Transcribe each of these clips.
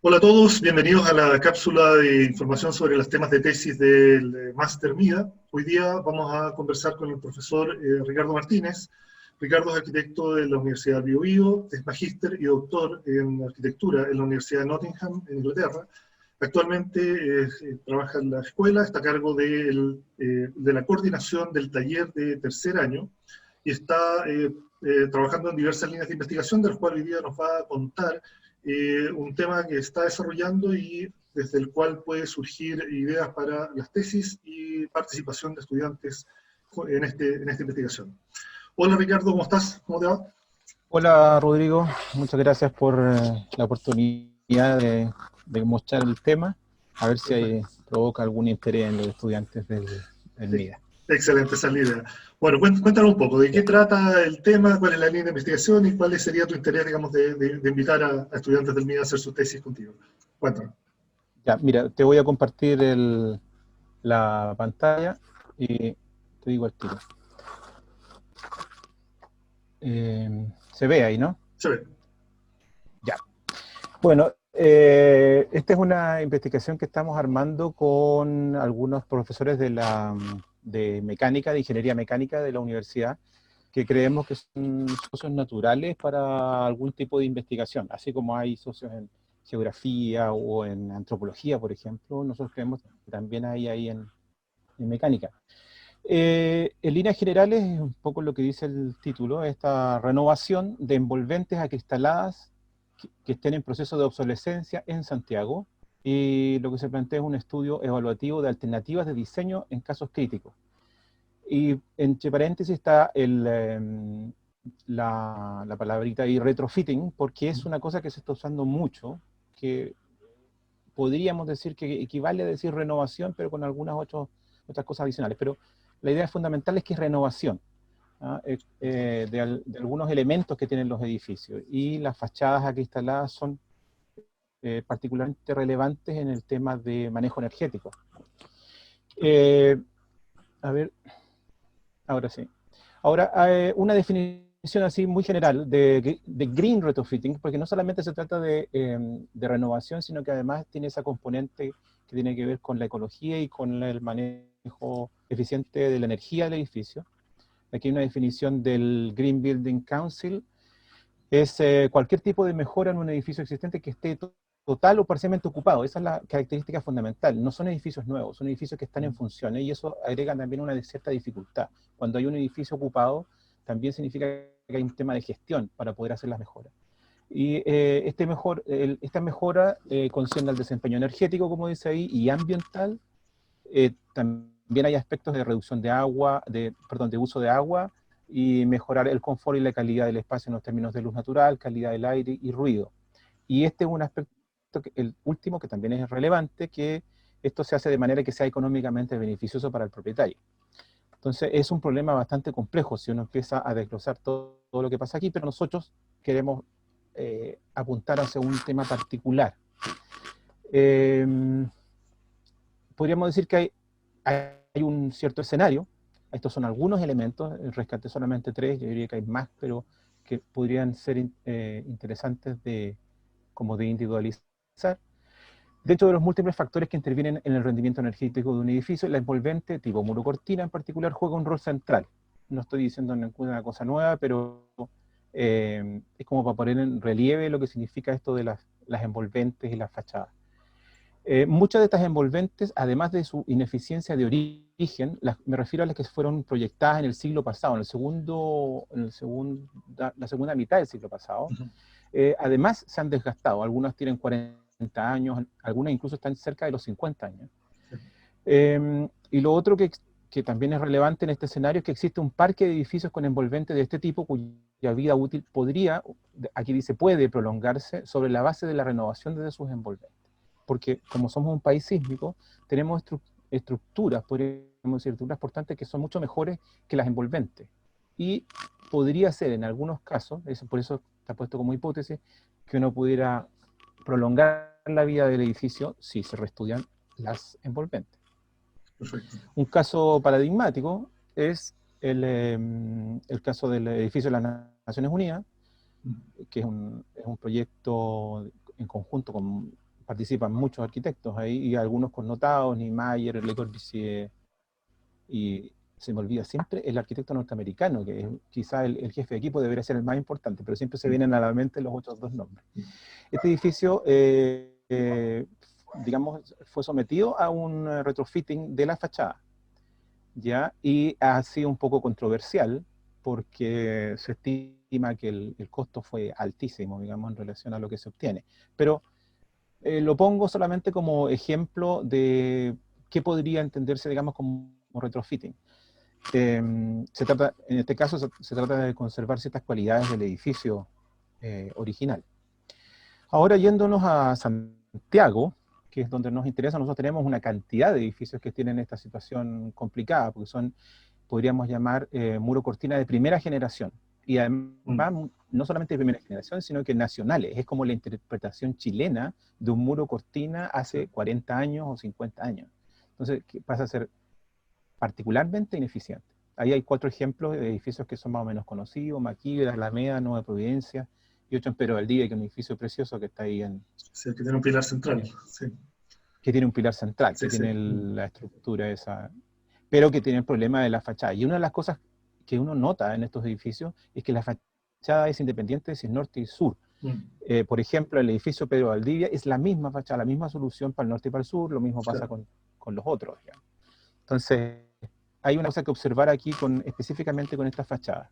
Hola a todos, bienvenidos a la cápsula de información sobre los temas de tesis del Máster MIDA. Hoy día vamos a conversar con el profesor Ricardo Martínez. Ricardo es arquitecto de la Universidad de Bío Bío, es magíster y doctor en arquitectura en la Universidad de Nottingham, en Inglaterra. Actualmente trabaja en la escuela, está a cargo de la coordinación del taller de tercer año y está trabajando en diversas líneas de investigación, de las cuales hoy día nos va a contar un tema que está desarrollando y desde el cual puede surgir ideas para las tesis y participación de estudiantes en esta investigación. Hola Ricardo, ¿cómo estás? ¿Cómo te va? Hola Rodrigo, muchas gracias por la oportunidad de mostrar el tema, a ver si Perfecto. provoca algún interés en los estudiantes del MIDA. Excelente, esa es la idea. Bueno, cuéntanos un poco, ¿de qué Ya, trata el tema? ¿Cuál es la línea de investigación? ¿Y cuál sería tu interés, digamos, de invitar a estudiantes del MIDA a hacer su tesis contigo? Cuéntanos. ya, mira, te voy a compartir la pantalla y te digo al tiro. Se ve ahí, ¿no? Se ve. Ya. Bueno, esta es una investigación que estamos armando con algunos profesores de mecánica, de ingeniería mecánica de la universidad, que creemos que son socios naturales para algún tipo de investigación, así como hay socios en geografía o en antropología, por ejemplo, nosotros creemos que también hay ahí en mecánica. En líneas generales es un poco lo que dice el título, esta renovación de envolventes acristaladas que estén en proceso de obsolescencia en Santiago, y lo que se plantea es un estudio evaluativo de alternativas de diseño en casos críticos. Y entre paréntesis está la palabrita ahí retrofitting, porque es una cosa que se está usando mucho, que podríamos decir que equivale a decir renovación, pero con algunas otras cosas adicionales. Pero la idea fundamental es que es renovación, ¿ah? De algunos elementos que tienen los edificios. Y las fachadas aquí instaladas son particularmente relevantes en el tema de manejo energético. Eh, a ver, ahora sí. Ahora, una definición así muy general de green retrofitting, porque no solamente se trata de renovación, sino que además tiene esa componente que tiene que ver con la ecología y con el manejo eficiente de la energía del edificio. Aquí hay una definición del Green Building Council, es cualquier tipo de mejora en un edificio existente que esté total o parcialmente ocupado. Esa es la característica fundamental. No son edificios nuevos, son edificios que están en funciones, y eso agrega también una cierta dificultad. Cuando hay un edificio ocupado, también significa que hay un tema de gestión para poder hacer las mejoras. Y esta mejora concierne al desempeño energético, como dice ahí, y ambiental. También hay aspectos de reducción de agua, perdón, de uso de agua, y mejorar el confort y la calidad del espacio en los términos de luz natural, calidad del aire y ruido. Y este es un aspecto, el último, que también es relevante, que esto se hace de manera que sea económicamente beneficioso para el propietario. Entonces es un problema bastante complejo si uno empieza a desglosar todo lo que pasa aquí, pero nosotros queremos apuntar hacia un tema particular. Eh, Podríamos decir que hay un cierto escenario. Estos son algunos elementos, rescaté solamente tres, yo diría que hay más, pero que podrían ser interesantes como de individualizar. Dentro de los múltiples factores que intervienen en el rendimiento energético de un edificio, la envolvente tipo muro cortina en particular juega un rol central. No estoy diciendo ninguna cosa nueva, pero es como para poner en relieve lo que significa esto de las envolventes y las fachadas. Muchas de estas envolventes, además de su ineficiencia de origen, me refiero a las que fueron proyectadas en el siglo pasado, la segunda mitad del siglo pasado, además se han desgastado. Algunas tienen 40 años, algunas incluso están cerca de los 50 años. Y lo otro que también es relevante en este escenario es que existe un parque de edificios con envolvente de este tipo cuya vida útil podría, aquí dice puede, prolongarse sobre la base de la renovación de sus envolventes. Porque como somos un país sísmico, tenemos estructuras, podríamos decir, estructuras portantes que son mucho mejores que las envolventes. Y podría ser en algunos casos, por eso está puesto como hipótesis, que uno pudiera prolongar la vida del edificio si se reestudian las envolventes. Perfecto. Un caso paradigmático es el caso del edificio de las Naciones Unidas, que es un proyecto en conjunto con participan muchos arquitectos ahí, y algunos connotados, Niemeyer, Le Corbusier, y se me olvida siempre el arquitecto norteamericano, que es quizá el jefe de equipo debería ser el más importante, pero siempre se vienen a la mente los otros dos nombres. Este edificio, digamos, fue sometido a un retrofitting de la fachada, ¿ya? Y ha sido un poco controversial, porque se estima que el costo fue altísimo, digamos, en relación a lo que se obtiene. Pero lo pongo solamente como ejemplo de qué podría entenderse, digamos, como retrofitting. En este caso, se trata de conservar ciertas cualidades del edificio original. Ahora, yéndonos a Santiago, que es donde nos interesa, nosotros tenemos una cantidad de edificios que tienen esta situación complicada, porque son, podríamos llamar, muro cortina de primera generación. Y además, no solamente de primera generación, sino que nacionales. Es como la interpretación chilena de un muro cortina hace 40 años o 50 años. Entonces, ¿qué pasa a ser particularmente ineficiente? Ahí hay 4 ejemplos de edificios que son más o menos conocidos: Maquila, Alameda, Nueva Providencia, y otro en Pedro Valdivia, que es un edificio precioso que está ahí Sí, que tiene un pilar central. Sí, que tiene un pilar central, sí, que sí. tiene la estructura esa, pero que tiene el problema de la fachada. Y una de las cosas que uno nota en estos edificios es que la fachada es independiente de si es norte y sur. Por ejemplo, el edificio Pedro Valdivia es la misma fachada, la misma solución para el norte y para el sur, lo mismo pasa con los otros, digamos. Entonces, hay una cosa que observar aquí específicamente con esta fachada.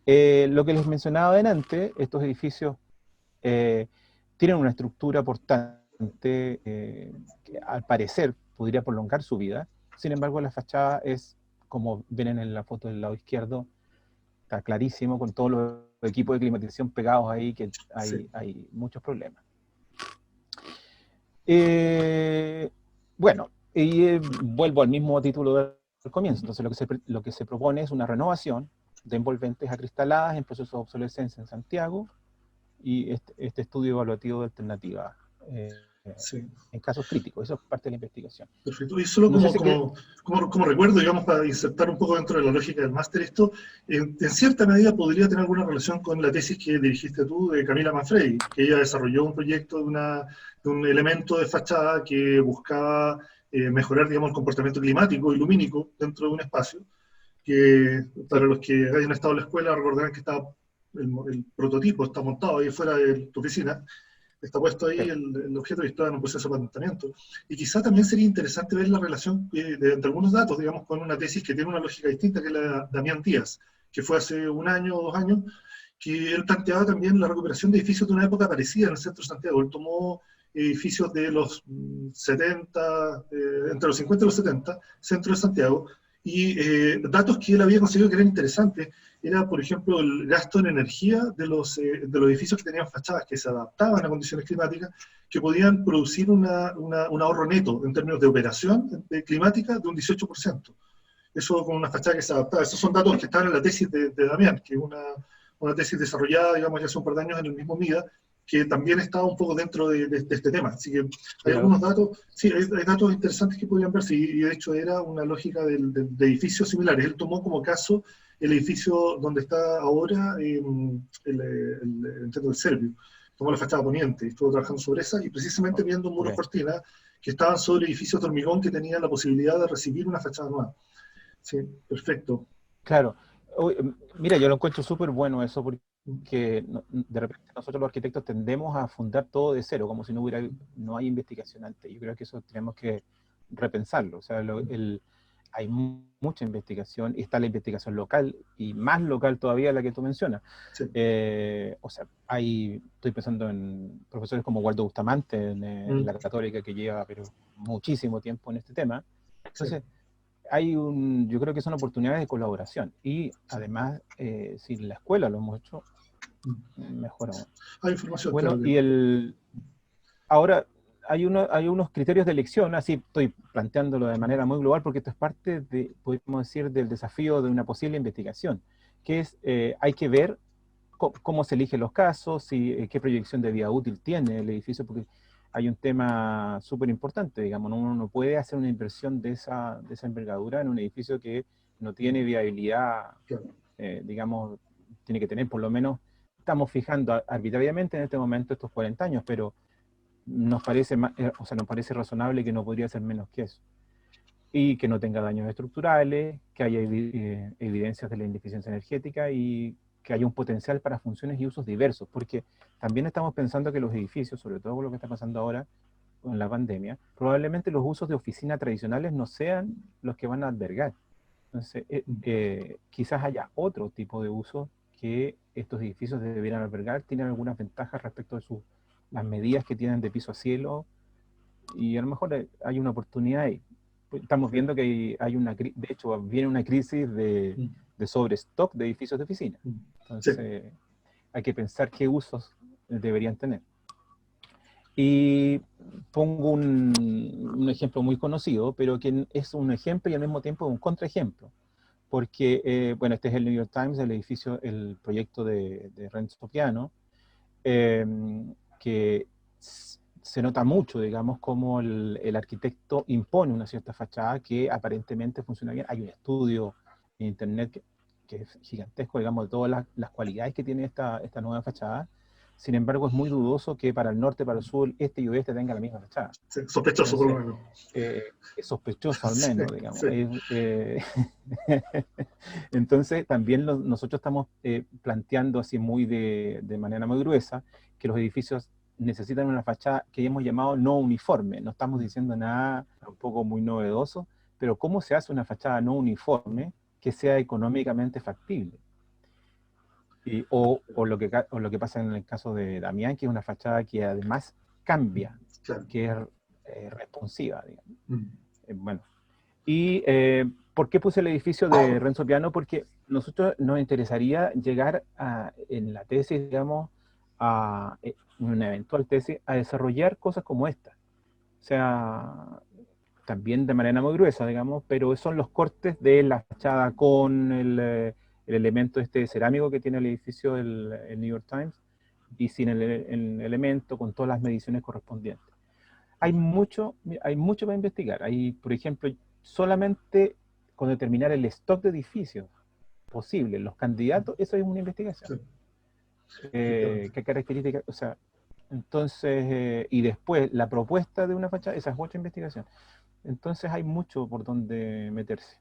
Lo que les mencionaba adelante, estos edificios tienen una estructura portante que al parecer podría prolongar su vida. Sin embargo, la fachada es, como ven en la foto del lado izquierdo, está clarísimo, con todos los equipos de climatización pegados ahí, que hay muchos problemas. Bueno, y vuelvo al mismo título del comienzo. Entonces, lo que se propone es una renovación de envolventes acristaladas en proceso de obsolescencia en Santiago, y este estudio evaluativo de alternativas en casos críticos. Eso es parte de la investigación. Perfecto. Y solo No sé si como recuerdo, digamos, para insertar un poco dentro de la lógica del máster, esto en cierta medida podría tener alguna relación con la tesis que dirigiste tú de Camila Manfredi, que ella desarrolló un proyecto de un elemento de fachada que buscaba mejorar, digamos, el comportamiento climático y lumínico dentro de un espacio, que para los que hayan estado en la escuela recordarán que el prototipo está montado ahí fuera de tu oficina. Está puesto ahí el objeto y está en un proceso de patentamiento. Y quizá también sería interesante ver la relación de algunos datos, digamos, con una tesis que tiene una lógica distinta, que es la de Damián Díaz, que fue hace 1 año o 2 años, que él planteaba también la recuperación de edificios de una época parecida en el centro de Santiago. Él tomó edificios de los 70, entre los 50 y los 70, centro de Santiago, y datos que él había conseguido que eran interesantes era, por ejemplo, el gasto en energía de los edificios que tenían fachadas que se adaptaban a condiciones climáticas, que podían producir un ahorro neto en términos de operación climática de un 18%. Eso con una fachada que se adaptaba. Esos son datos que están en la tesis de Damián, que es una tesis desarrollada, digamos, ya hace un par de años en el mismo MIDA, que también está un poco dentro de este tema. Así que hay algunos datos, sí, hay datos interesantes que podrían verse, y de hecho era una lógica de edificios similares. Él tomó como caso el edificio donde está ahora el Servio. Tomó la fachada poniente y estuvo trabajando sobre esa, y precisamente viendo muros cortina que estaban sobre edificios de hormigón que tenían la posibilidad de recibir una fachada nueva. Sí, perfecto. Claro. Mira, yo lo encuentro súper bueno eso, porque de repente nosotros los arquitectos tendemos a fundar todo de cero, como si no hay investigación antes. Yo creo que eso tenemos que repensarlo. O sea, hay mucha investigación, y está la investigación local, y más local todavía la que tú mencionas. Sí. O sea, estoy pensando en profesores como Waldo Bustamante en la Católica, que lleva muchísimo tiempo en este tema. Entonces, yo creo que son oportunidades de colaboración, y además, si la escuela lo hemos hecho, mejor aún. Hay información. Bueno, claro. Ahora hay unos criterios de elección, así estoy planteándolo de manera muy global, porque esto es parte podemos decir, del desafío de una posible investigación, que es, hay que ver cómo se eligen los casos, qué proyección de vida útil tiene el edificio, porque hay un tema súper importante, digamos, uno no puede hacer una inversión de esa envergadura en un edificio que no tiene viabilidad, digamos, tiene que tener por lo menos, estamos fijando arbitrariamente en este momento estos 40 años, pero nos parece, o sea, nos parece razonable que no podría ser menos que eso. Y que no tenga daños estructurales, que haya evidencias de la ineficiencia energética y que haya un potencial para funciones y usos diversos, porque también estamos pensando que los edificios, sobre todo con lo que está pasando ahora con la pandemia, probablemente los usos de oficina tradicionales no sean los que van a albergar. Entonces, quizás haya otro tipo de uso que estos edificios debieran albergar, tienen algunas ventajas respecto de las medidas que tienen de piso a cielo, y a lo mejor hay una oportunidad ahí. Estamos viendo que de hecho, viene una crisis de sobrestock de edificios de oficina. Entonces, sí, hay que pensar qué usos deberían tener. Y pongo un ejemplo muy conocido, pero que es un ejemplo y al mismo tiempo un contraejemplo. Porque, bueno, este es el New York Times, el proyecto de Renzo Piano, que se nota mucho, digamos, cómo el arquitecto impone una cierta fachada que aparentemente funciona bien. Hay un estudio en internet que es gigantesco, digamos, de todas las cualidades que tiene esta nueva fachada. Sin embargo, es muy dudoso que para el norte, para el sur, este y oeste tenga la misma fachada. Sí, sospechoso. Entonces, por lo menos. Es sospechoso al menos, sí, digamos. Sí. Entonces, también nosotros estamos planteando así de manera muy gruesa que los edificios necesitan una fachada que hemos llamado no uniforme. No estamos diciendo nada tampoco muy novedoso, pero ¿cómo se hace una fachada no uniforme que sea económicamente factible? O lo que pasa en el caso de Damián, que es una fachada que además cambia, claro, que es responsiva, digamos. Bueno, y ¿por qué puse el edificio de Renzo Piano? Porque nosotros nos interesaría llegar en la tesis, digamos, en una eventual tesis, a desarrollar cosas como esta. O sea, también de manera muy gruesa, digamos, pero son los cortes de la fachada con el elemento cerámico que tiene el edificio el New York Times, y sin el elemento, con todas las mediciones correspondientes. Hay mucho para investigar. Hay, por ejemplo, solamente con determinar el stock de edificios posible, los candidatos, eso es una investigación. Sí. ¿Qué características? O sea, entonces, y después la propuesta de una fachada, esa es otra investigación. Entonces hay mucho por donde meterse.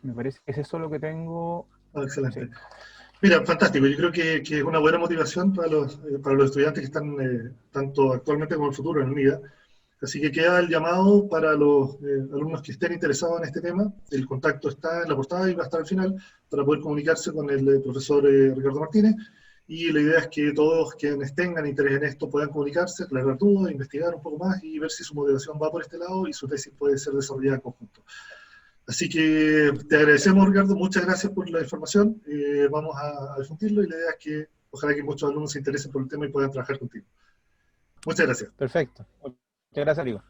Me parece que es eso lo que tengo. Excelente. Sí. Mira, fantástico. Yo creo que es una buena motivación para los estudiantes que están tanto actualmente como en el futuro en UNIDA. Así que queda el llamado para los alumnos que estén interesados en este tema. El contacto está en la portada y va a estar al final para poder comunicarse con el profesor Ricardo Martínez. Y la idea es que todos quienes tengan interés en esto puedan comunicarse, aclarar dudas, investigar un poco más y ver si su motivación va por este lado y su tesis puede ser desarrollada en conjunto. Así que te agradecemos, Ricardo, muchas gracias por la información. Vamos a difundirlo y la idea es que ojalá que muchos alumnos se interesen por el tema y puedan trabajar contigo. Muchas gracias. Perfecto. Muchas gracias, amigo.